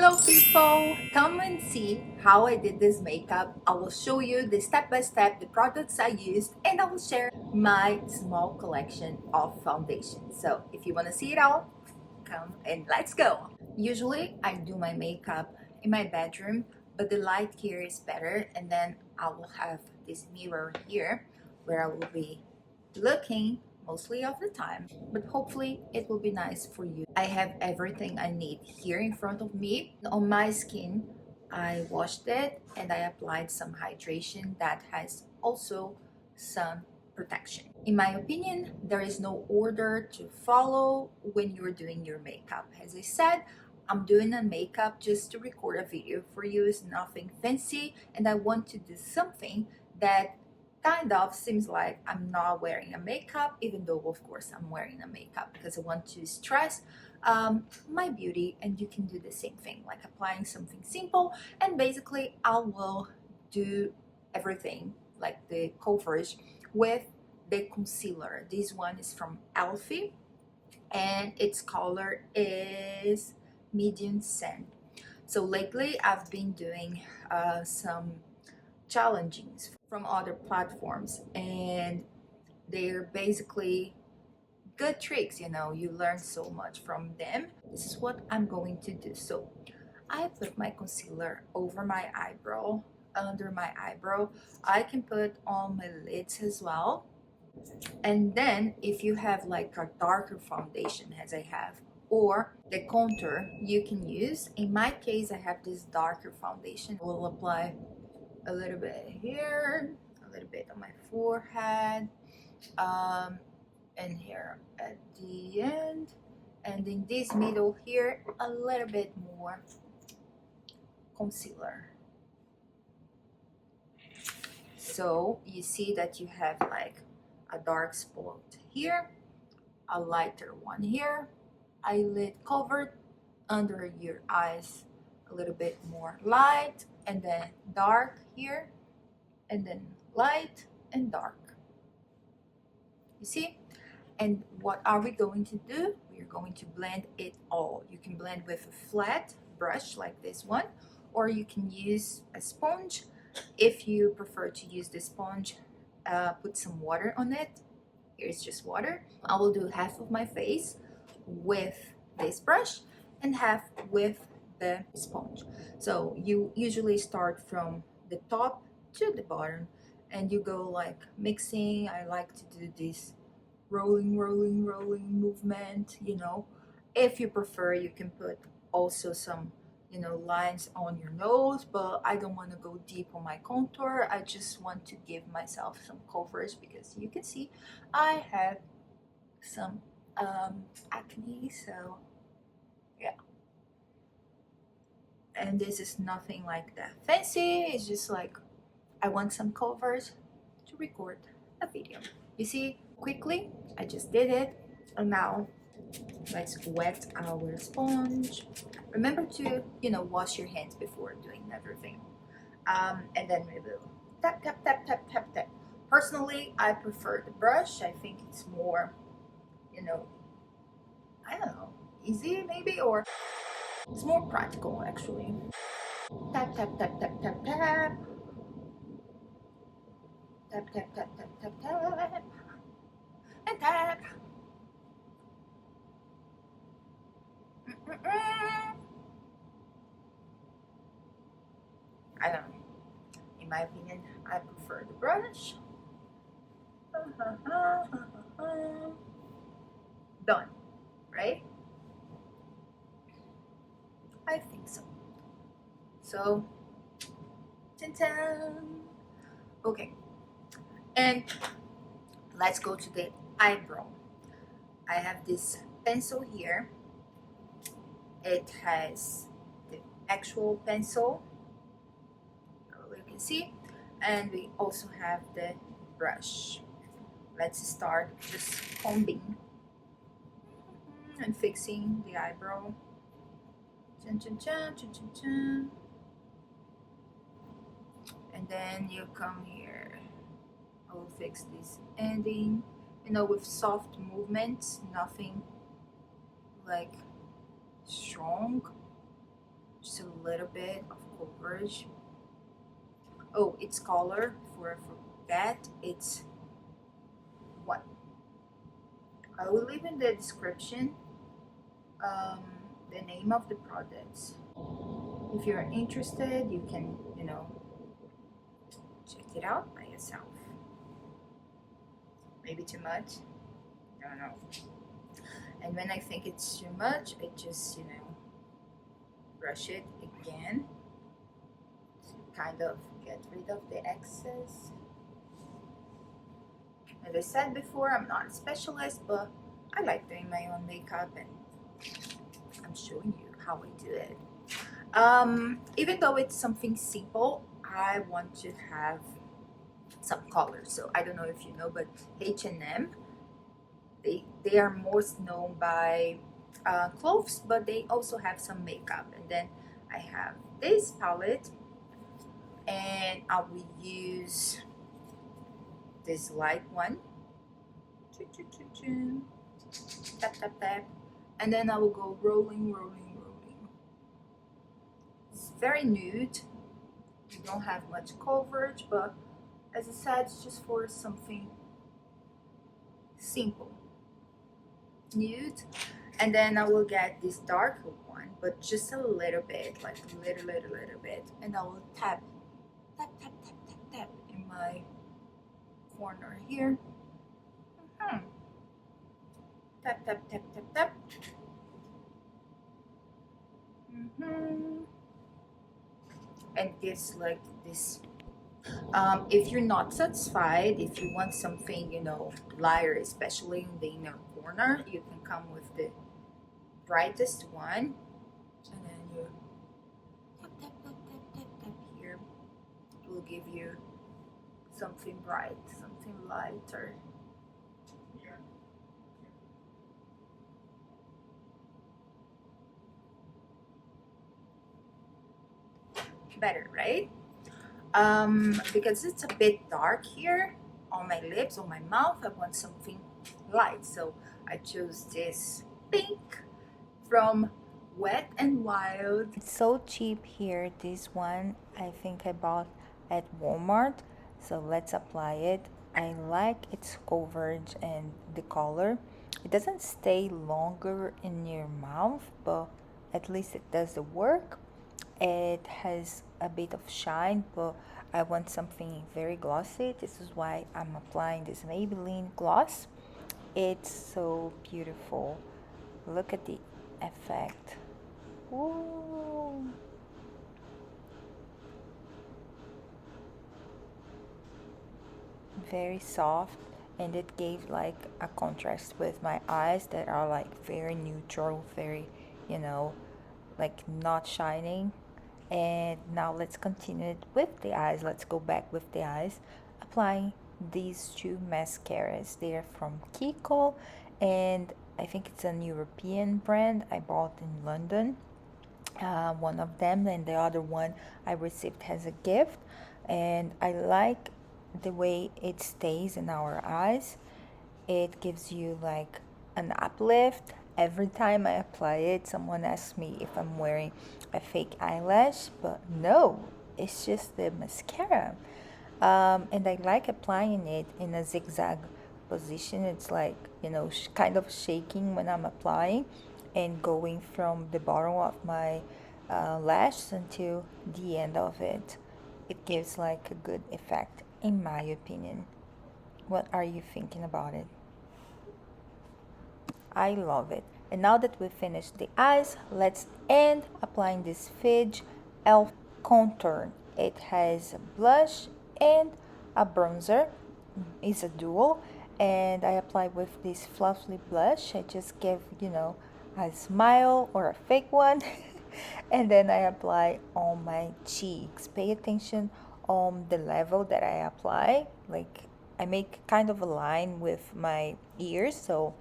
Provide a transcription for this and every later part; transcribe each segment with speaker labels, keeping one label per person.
Speaker 1: Hello people! Come and see how I did this makeup. I will show you the step-by-step, the products I used, and I will share my small collection of foundation. So if you want to see it all, come and let's go! Usually I do my makeup in my bedroom, but the light here is better, and then I will have this mirror here where I will be looking mostly of the time, but hopefully it will be nice for you. I have everything I need here in front of me. On my skin, I washed it and I applied some hydration that has also sun protection. In my opinion, there is no order to follow when you're doing your makeup. As I said, I'm doing a makeup just to record a video for you. It's nothing fancy, and I want to do something that kind of seems like I'm not wearing a makeup, even though of course I'm wearing a makeup because I want to stress my beauty, and you can do the same thing, like applying something simple. And basically I will do everything like the coverage with the concealer. This one is from Elfie and its color is medium sand. So lately I've been doing some challengings from other platforms, and they're basically good tricks. You learn so much from them. This is what I'm going to do. So I put my concealer over my eyebrow, under my eyebrow. I can put on my lids as well, and then if you have like a darker foundation as I have, or the contour, you can use. In my case, I have this darker foundation. We'll apply a little bit here, a little bit on my forehead, and here at the end, and in this middle here a little bit more concealer. So you see that you have like a dark spot here, a lighter one here, eyelid covered, under your eyes a little bit more light, and then dark here, and then light and dark. You see? And what are we going to do? We're going to blend it all. You can blend with a flat brush like this one, or you can use a sponge. If you prefer to use the sponge, put some water on it. Here's just water. I will do half of my face with this brush and half with the sponge. So you usually start from the top to the bottom and you go like mixing. I like to do this rolling movement. If you prefer, you can put also some lines on your nose, but I don't want to go deep on my contour. I just want to give myself some coverage because you can see I have some acne, so yeah. And this is nothing like that fancy. It's just like I want some coverage to record a video. You see, quickly I just did it, and now let's wet our sponge. Remember to wash your hands before doing everything, and then we will tap tap tap tap tap tap. Personally, I prefer the brush. I think it's more I don't know, easy maybe, or it's more practical actually. Tap tap tap tap tap tap tap tap tap tap tap tap and tap. I don't know. In my opinion, I prefer the brush. Done, right? I think so. So, okay. And let's go to the eyebrow. I have this pencil here. It has the actual pencil, you can see, and we also have the brush. Let's start just combing and fixing the eyebrow. Chun, chun, chun, chun, chun, chun. And then you come here. I will fix this ending, with soft movements, nothing like strong, just a little bit of coverage. Oh, its color, before I forget, it's what? I will leave in the description um, the name of the products. If you're interested, you can, check it out by yourself. Maybe too much? I don't know. And when I think it's too much, I just, brush it again to kind of get rid of the excess. As I said before, I'm not a specialist, but I like doing my own makeup, and I'm showing you how I do it. Even though it's something simple, I want to have some color. So I don't know if you know, but H&M, they are most known by clothes, but they also have some makeup. And then I have this palette, and I will use this light one, tap tap tap, and then I will go rolling. It's very nude, you don't have much coverage, but as I said, it's just for something simple, nude. And then I will get this darker one, but just a little bit, like little bit, and I will tap in my corner here. Tap. And gives like this. If you're not satisfied, if you want something, lighter, especially in the inner corner, you can come with the brightest one, and then you tap here. It will give you something bright, something lighter. Better, right? Because it's a bit dark here on my lips, on my mouth, I want something light, so I chose this pink from Wet n Wild. It's so cheap here. This one I think I bought at Walmart, so let's apply it. I like its coverage and the color. It doesn't stay longer in your mouth, but at least it does the work. It has a bit of shine, but I want something very glossy. This is why I'm applying this Maybelline gloss. It's so beautiful. Look at the effect. Ooh. Very soft, and it gave like a contrast with my eyes that are like very neutral, very, like not shining. And now let's continue it with the eyes. Let's go back with the eyes, applying these two mascaras. They are from Kiko, and I think it's an European brand. I bought in London, one of them, and the other one I received as a gift. And I like the way it stays in our eyes. It gives you like an uplift. Every time I apply it, someone asks me if I'm wearing a fake eyelash, but no, it's just the mascara. And I like applying it in a zigzag position. It's like, kind of shaking when I'm applying, and going from the bottom of my lash until the end of it. It gives like a good effect, in my opinion. What are you thinking about it? I love it. And now that we've finished the eyes, let's end applying this Fiji Elf contour. It has a blush and a bronzer. It's a dual, and I apply with this fluffy blush. I just give, a smile or a fake one. And then I apply on my cheeks. Pay attention on the level that I apply. Like, I make kind of a line with my ears, so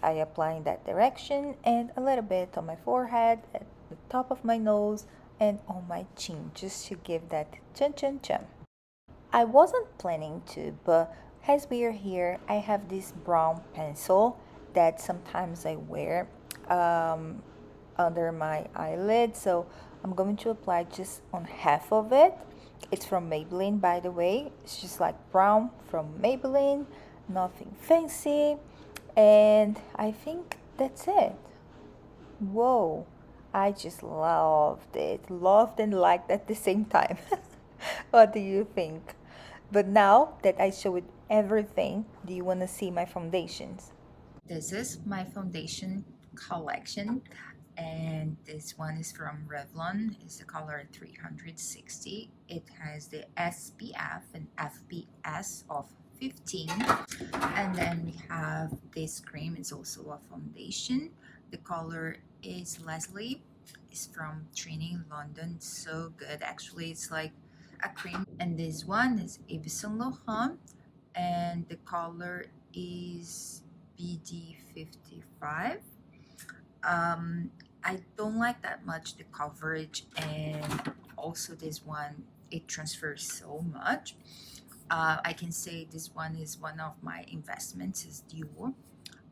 Speaker 1: I apply in that direction, and a little bit on my forehead, at the top of my nose, and on my chin, just to give that chun chun chun. I wasn't planning to, but as we are here, I have this brown pencil that sometimes I wear under my eyelid. So I'm going to apply just on half of it. It's from Maybelline, by the way. It's just like brown from Maybelline, nothing fancy. And I think that's it. Whoa, I just loved it. Loved and liked at the same time. What do you think? But now that I showed everything, do you want to see my foundations? This is my foundation collection, and this one is from Revlon. It's the color 360. It has the SPF and FPS of 15. And then we have this cream. It's also a foundation. The color is Leslie. It's from Trini, London. So good. Actually, it's like a cream. And this one is Yves Saint Laurent, and the color is BD55. I don't like that much the coverage, and also this one, it transfers so much. I can say this one is one of my investments, is Dior,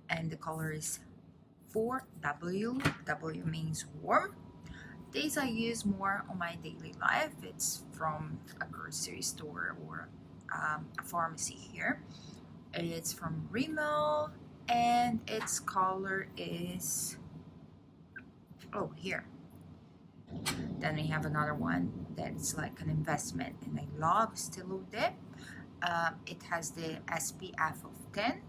Speaker 1: and the color is 4W. W means warm. These I use more on my daily life. It's from a grocery store or a pharmacy here. It's from Rimmel, and its color is, oh, here. Then we have another one that's like an investment, and I love Still Lauder. It has the SPF of 10,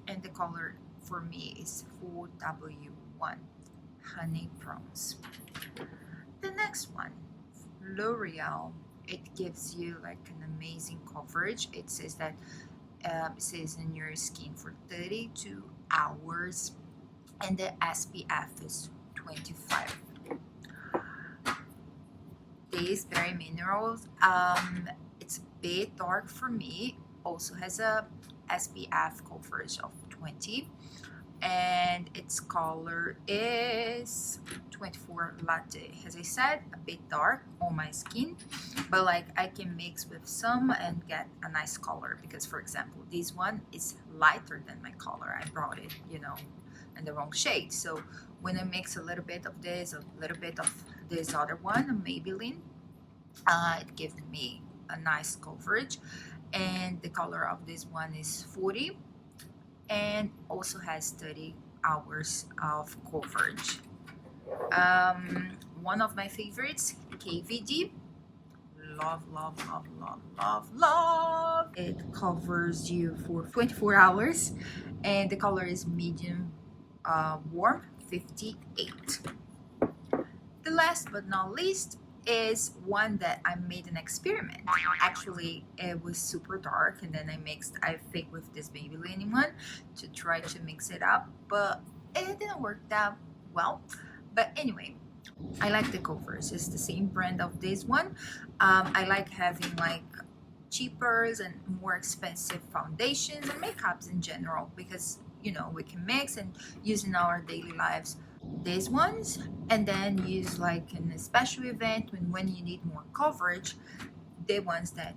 Speaker 1: and the color for me is 4W1, Honey Prawns. The next one, L'Oreal. It gives you like an amazing coverage. It says that it stays in your skin for 32 hours, and the SPF is 25. This Very Minerals, it's a bit dark for me. Also has a SPF coverage of 20, and its color is 24 Latte. As I said, a bit dark on my skin, but like I can mix with some and get a nice color, because for example this one is lighter than my color. I brought it, you know, in the wrong shade. So when I mix a little bit of this, a little bit of this other one, a Maybelline, it gives me a nice coverage, and the color of this one is 40, and also has 30 hours of coverage. One of my favorites, KVD. Love, love, love, love, love, love. It covers you for 24 hours, and the color is medium warm, 58. The last but not least is one that I made an experiment. Actually, it was super dark, and then I faked with this Maybelline one to try to mix it up, but it didn't work that well. But anyway, I like the covers. It's the same brand of this one. I like having like cheaper and more expensive foundations and makeups in general, because you know we can mix and use in our daily lives these ones, and then use like in a special event when you need more coverage, the ones that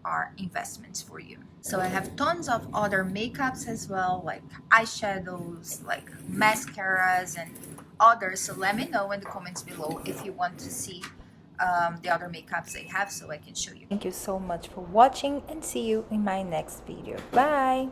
Speaker 1: are investments for you. So I have tons of other makeups as well, like eyeshadows, like mascaras and others. So let me know in the comments below if you want to see the other makeups I have, so I can show you. Thank you so much for watching, and see you in my next video. Bye.